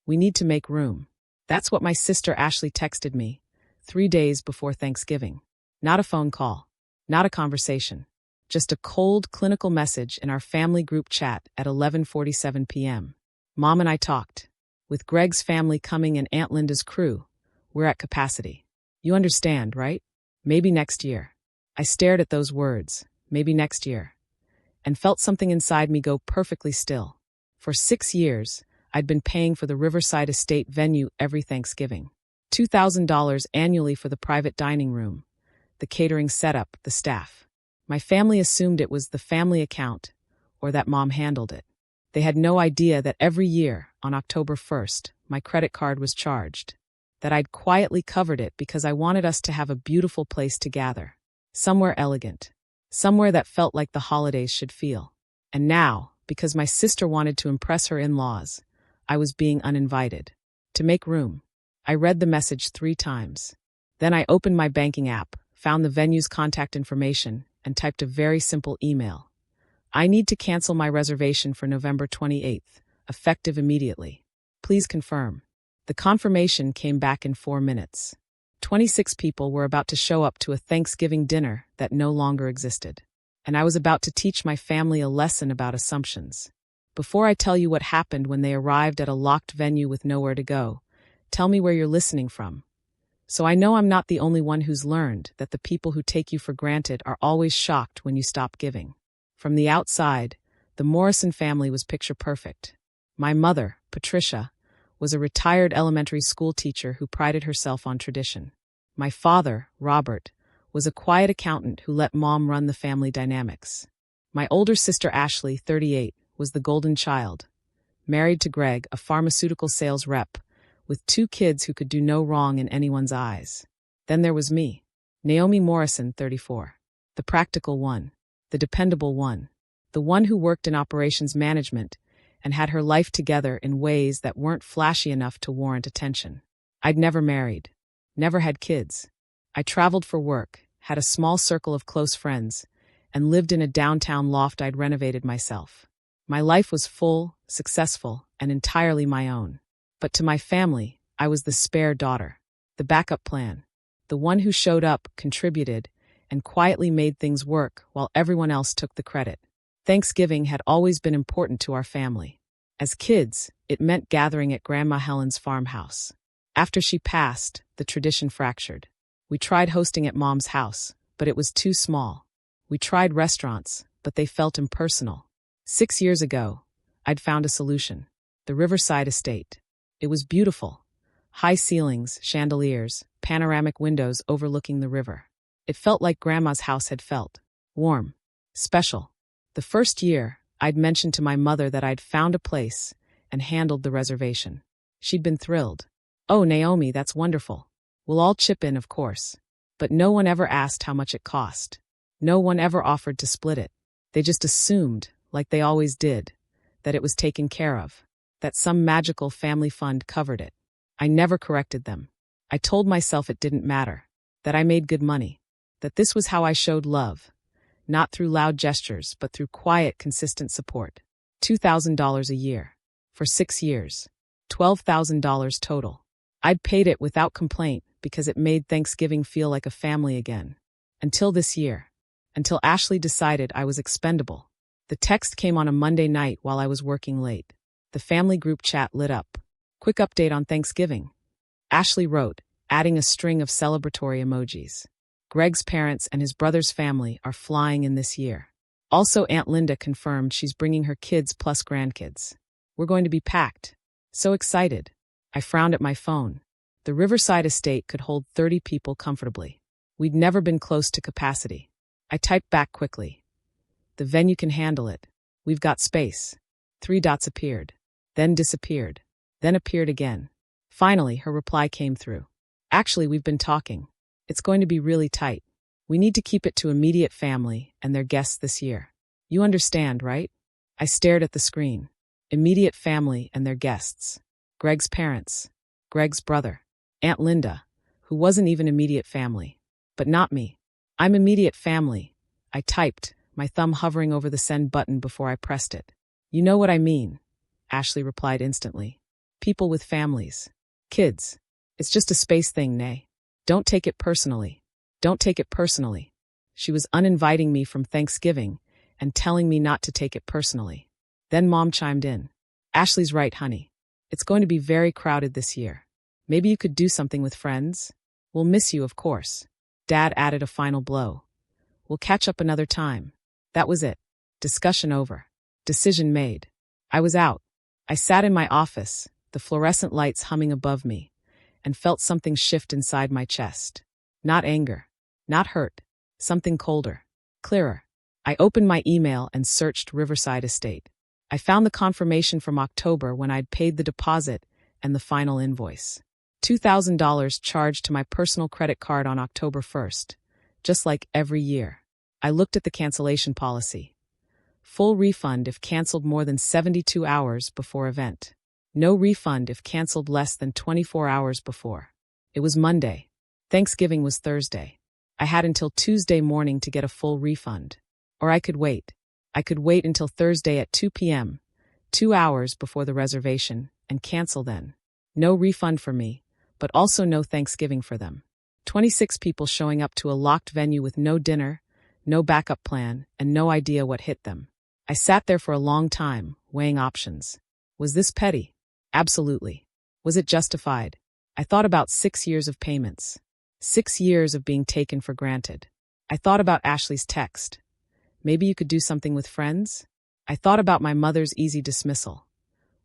We need to make room. That's what my sister Ashley texted me 3 days before Thanksgiving. Not a phone call. Not a conversation. Just a cold, clinical message in our family group chat at 11:47 p.m. Mom and I talked. With Greg's family coming and Aunt Linda's crew, we're at capacity. You understand, right? Maybe next year. I stared at those words, maybe next year, and felt something inside me go perfectly still. For 6 years, I'd been paying for the Riverside Estate venue every Thanksgiving. $2,000 annually for the private dining room, the catering setup, the staff. My family assumed it was the family account, or that Mom handled it. They had no idea that every year, on October 1st, my credit card was charged. That I'd quietly covered it because I wanted us to have a beautiful place to gather. Somewhere elegant. Somewhere that felt like the holidays should feel. And now, because my sister wanted to impress her in-laws, I was being uninvited. To make room. I read the message 3 times. Then I opened my banking app, found the venue's contact information, and typed a very simple email. I need to cancel my reservation for November 28th, effective immediately. Please confirm. The confirmation came back in 4 minutes. 26 people were about to show up to a Thanksgiving dinner that no longer existed. And I was about to teach my family a lesson about assumptions. Before I tell you what happened when they arrived at a locked venue with nowhere to go, tell me where you're listening from. So I know I'm not the only one who's learned that the people who take you for granted are always shocked when you stop giving. From the outside, the Morrison family was picture perfect. My mother, Patricia, was a retired elementary school teacher who prided herself on tradition. My father, Robert, was a quiet accountant who let Mom run the family dynamics. My older sister Ashley, 38, was the golden child. Married to Greg, a pharmaceutical sales rep, with 2 kids who could do no wrong in anyone's eyes. Then there was me, Naomi Morrison, 34. The practical one. The dependable one. The one who worked in operations management and had her life together in ways that weren't flashy enough to warrant attention. I'd never married. Never had kids. I traveled for work, had a small circle of close friends, and lived in a downtown loft I'd renovated myself. My life was full, successful, and entirely my own. But to my family, I was the spare daughter, the backup plan, the one who showed up, contributed, and quietly made things work while everyone else took the credit. Thanksgiving had always been important to our family. As kids, it meant gathering at Grandma Helen's farmhouse. After she passed, the tradition fractured. We tried hosting at Mom's house, but it was too small. We tried restaurants, but they felt impersonal. 6 years ago, I'd found a solution. The Riverside Estate. It was beautiful. High ceilings, chandeliers, panoramic windows overlooking the river. It felt like Grandma's house had felt. Warm. Special. The first year, I'd mentioned to my mother that I'd found a place and handled the reservation. She'd been thrilled. "Oh, Naomi, that's wonderful. We'll all chip in, of course." But no one ever asked how much it cost. No one ever offered to split it. They just assumed, like they always did, that it was taken care of, that some magical family fund covered it. I never corrected them. I told myself it didn't matter, that I made good money, that this was how I showed love, not through loud gestures, but through quiet, consistent support. $2,000 a year. For 6 years. $12,000 total. I'd paid it without complaint because it made Thanksgiving feel like a family again. Until this year. Until Ashley decided I was expendable. The text came on a Monday night while I was working late. The family group chat lit up. "Quick update on Thanksgiving." Ashley wrote, adding a string of celebratory emojis. Greg's parents and his brother's family are flying in this year. Also, Aunt Linda confirmed she's bringing her kids plus grandkids. We're going to be packed. So excited. I frowned at my phone. The Riverside Estate could hold 30 people comfortably. We'd never been close to capacity. I typed back quickly. "The venue can handle it. We've got space." 3 dots appeared. Then disappeared. Then appeared again. Finally, her reply came through. "Actually, we've been talking. It's going to be really tight. We need to keep it to immediate family and their guests this year. You understand, right?" I stared at the screen. Immediate family and their guests. Greg's parents. Greg's brother. Aunt Linda, who wasn't even immediate family. But not me. "I'm immediate family," I typed, my thumb hovering over the send button before I pressed it. "You know what I mean," Ashley replied instantly. People with families. Kids. It's just a space thing, nay. Don't take it personally. Don't take it personally. She was uninviting me from Thanksgiving and telling me not to take it personally. Then Mom chimed in. Ashley's right, honey. It's going to be very crowded this year. Maybe you could do something with friends? We'll miss you, of course. Dad added a final blow. We'll catch up another time. That was it. Discussion over. Decision made. I was out. I sat in my office, the fluorescent lights humming above me, and felt something shift inside my chest. Not anger. Not hurt. Something colder. Clearer. I opened my email and searched Riverside Estate. I found the confirmation from October when I'd paid the deposit and the final invoice. $2,000 charged to my personal credit card on October 1st, just like every year. I looked at the cancellation policy. Full refund if canceled more than 72 hours before event. No refund if canceled less than 24 hours before. It was Monday. Thanksgiving was Thursday. I had until Tuesday morning to get a full refund. Or I could wait. I could wait until Thursday at 2 p.m., 2 hours before the reservation, and cancel then. No refund for me, but also no Thanksgiving for them. 26 people showing up to a locked venue with no dinner, no backup plan, and no idea what hit them. I sat there for a long time, weighing options. Was this petty? Absolutely. Was it justified? I thought about 6 years of payments. 6 years of being taken for granted. I thought about Ashley's text. Maybe you could do something with friends? I thought about my mother's easy dismissal.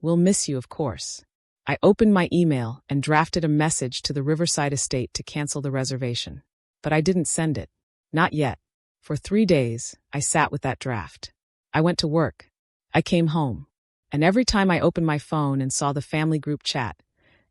We'll miss you, of course. I opened my email and drafted a message to the Riverside Estate to cancel the reservation. But I didn't send it. Not yet. For 3 days, I sat with that draft. I went to work. I came home. And every time I opened my phone and saw the family group chat,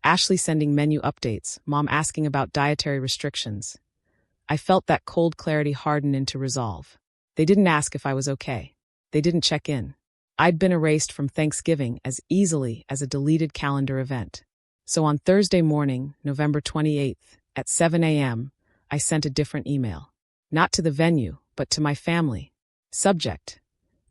Ashley sending menu updates, Mom asking about dietary restrictions, I felt that cold clarity harden into resolve. They didn't ask if I was okay. They didn't check in. I'd been erased from Thanksgiving as easily as a deleted calendar event. So on Thursday morning, November 28th, at 7 a.m., I sent a different email. Not to the venue, but to my family. Subject: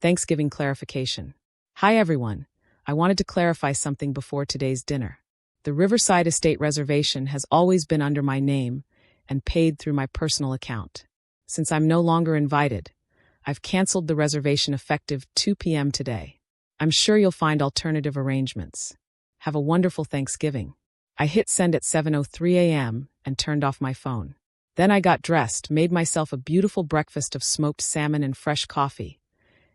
Thanksgiving clarification. Hi everyone. I wanted to clarify something before today's dinner. The Riverside Estate reservation has always been under my name and paid through my personal account. Since I'm no longer invited, I've canceled the reservation effective 2 p.m. today. I'm sure you'll find alternative arrangements. Have a wonderful Thanksgiving. I hit send at 7:03 a.m. and turned off my phone. Then I got dressed, made myself a beautiful breakfast of smoked salmon and fresh coffee,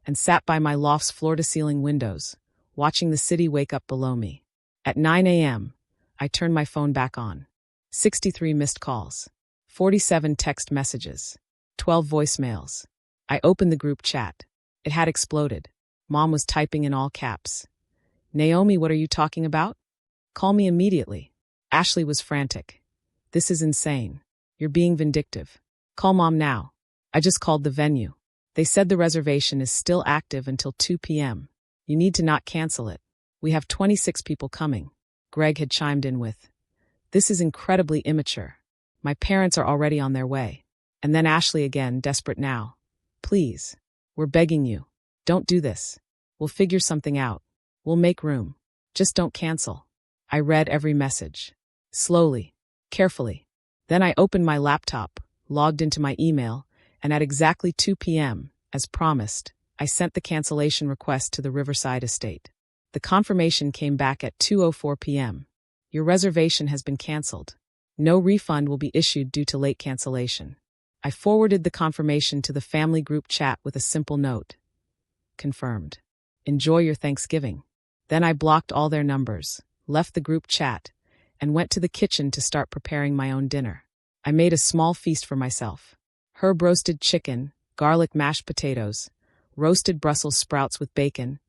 and sat by my loft's floor-to-ceiling windows, watching the city wake up below me. At 9 a.m., I turned my phone back on. 63 missed calls, 47 text messages, 12 voicemails. I opened the group chat. It had exploded. Mom was typing in all caps. Naomi, what are you talking about? Call me immediately. Ashley was frantic. This is insane. You're being vindictive. Call Mom now. I just called the venue. They said the reservation is still active until 2 p.m. You need to not cancel it. We have 26 people coming. Greg had chimed in with, this is incredibly immature. My parents are already on their way. And then Ashley again, desperate now. Please. We're begging you. Don't do this. We'll figure something out. We'll make room. Just don't cancel. I read every message. Slowly. Carefully. Then I opened my laptop, logged into my email, and at exactly 2 p.m., as promised, I sent the cancellation request to the Riverside Estate. The confirmation came back at 2:04 p.m. Your reservation has been canceled. No refund will be issued due to late cancellation. I forwarded the confirmation to the family group chat with a simple note. Confirmed. Enjoy your Thanksgiving. Then I blocked all their numbers, left the group chat, and went to the kitchen to start preparing my own dinner. I made a small feast for myself. Herb roasted chicken, garlic mashed potatoes, roasted Brussels sprouts with bacon,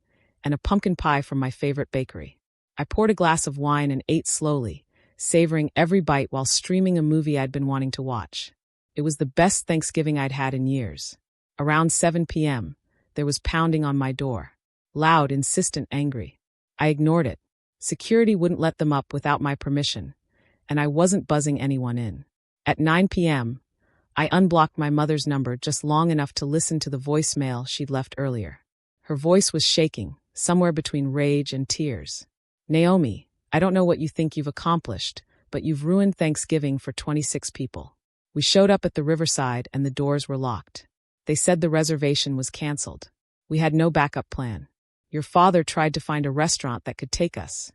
and a pumpkin pie from my favorite bakery. I poured a glass of wine and ate slowly, savoring every bite while streaming a movie I'd been wanting to watch. It was the best Thanksgiving I'd had in years. Around 7 p.m., there was pounding on my door. Loud, insistent, angry. I ignored it. Security wouldn't let them up without my permission, and I wasn't buzzing anyone in. At 9 p.m., I unblocked my mother's number just long enough to listen to the voicemail she'd left earlier. Her voice was shaking, somewhere between rage and tears. Naomi, I don't know what you think you've accomplished, but you've ruined Thanksgiving for 26 people. We showed up at the riverside and the doors were locked. They said the reservation was canceled. We had no backup plan. Your father tried to find a restaurant that could take us.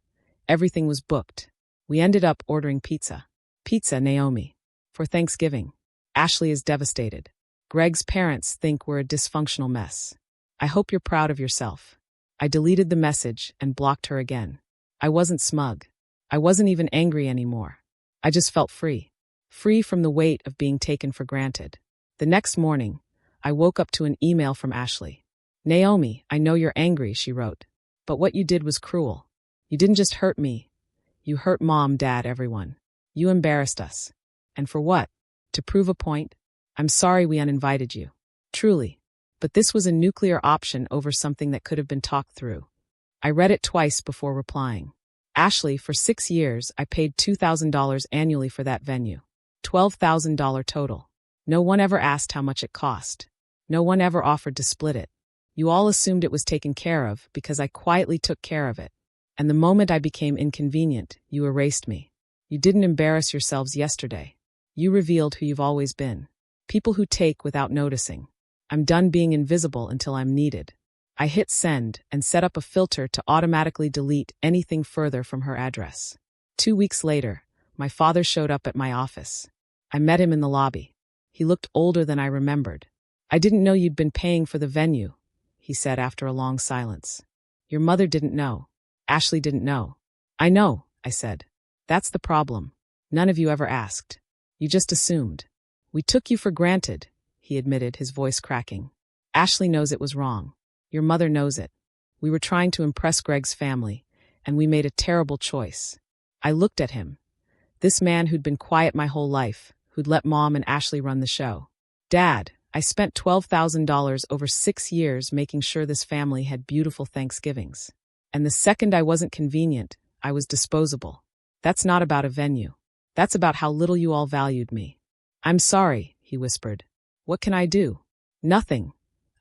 Everything was booked. We ended up ordering pizza. Pizza, Naomi. For Thanksgiving. Ashley is devastated. Greg's parents think we're a dysfunctional mess. I hope you're proud of yourself. I deleted the message and blocked her again. I wasn't smug. I wasn't even angry anymore. I just felt free. Free from the weight of being taken for granted. The next morning, I woke up to an email from Ashley. Naomi, I know you're angry, she wrote. But what you did was cruel. You didn't just hurt me. You hurt Mom, Dad, everyone. You embarrassed us. And for what? To prove a point? I'm sorry we uninvited you. Truly. But this was a nuclear option over something that could have been talked through. I read it twice before replying. Ashley, for 6 years, I paid $2,000 annually for that venue. $12,000 total. No one ever asked how much it cost. No one ever offered to split it. You all assumed it was taken care of because I quietly took care of it. And the moment I became inconvenient, you erased me. You didn't embarrass yourselves yesterday. You revealed who you've always been. People who take without noticing. I'm done being invisible until I'm needed. I hit send and set up a filter to automatically delete anything further from her address. 2 weeks later, my father showed up at my office. I met him in the lobby. He looked older than I remembered. I didn't know you'd been paying for the venue, he said after a long silence. Your mother didn't know. Ashley didn't know. I know, I said. That's the problem. None of you ever asked. You just assumed. We took you for granted, he admitted, his voice cracking. Ashley knows it was wrong. Your mother knows it. We were trying to impress Greg's family, and we made a terrible choice. I looked at him. This man who'd been quiet my whole life, who'd let Mom and Ashley run the show. Dad, I spent $12,000 over 6 years making sure this family had beautiful Thanksgivings. And the second I wasn't convenient, I was disposable. That's not about a venue. That's about how little you all valued me. I'm sorry, he whispered. What can I do? Nothing,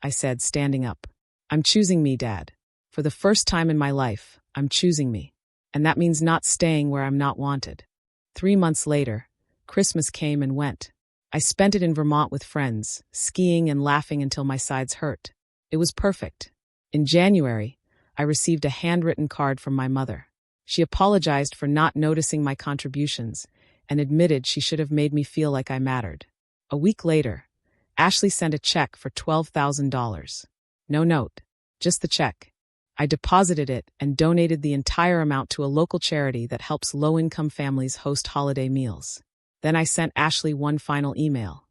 I said, standing up. I'm choosing me, Dad. For the first time in my life, I'm choosing me. And that means not staying where I'm not wanted. 3 months later, Christmas came and went. I spent it in Vermont with friends, skiing and laughing until my sides hurt. It was perfect. In January, I received a handwritten card from my mother. She apologized for not noticing my contributions and admitted she should have made me feel like I mattered. A week later, Ashley sent a check for $12,000. No note, just the check. I deposited it and donated the entire amount to a local charity that helps low-income families host holiday meals. Then I sent Ashley one final email.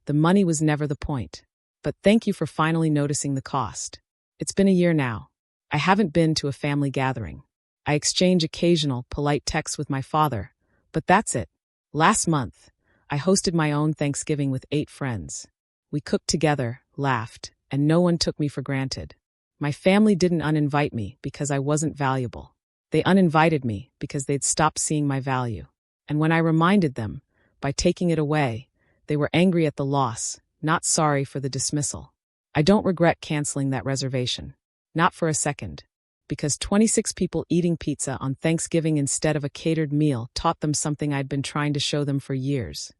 The money was never the point. But thank you for finally noticing the cost. It's been a year now. I haven't been to a family gathering. I exchange occasional, polite texts with my father, but that's it. Last month, I hosted my own Thanksgiving with 8 friends. We cooked together, laughed, and no one took me for granted. My family didn't uninvite me because I wasn't valuable. They uninvited me because they'd stopped seeing my value. And when I reminded them, by taking it away, they were angry at the loss, not sorry for the dismissal. I don't regret canceling that reservation. Not for a second. Because 26 people eating pizza on Thanksgiving instead of a catered meal taught them something I'd been trying to show them for years.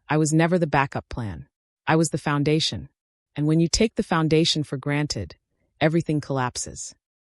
I was never the backup plan. I was the foundation. And when you take the foundation for granted, everything collapses.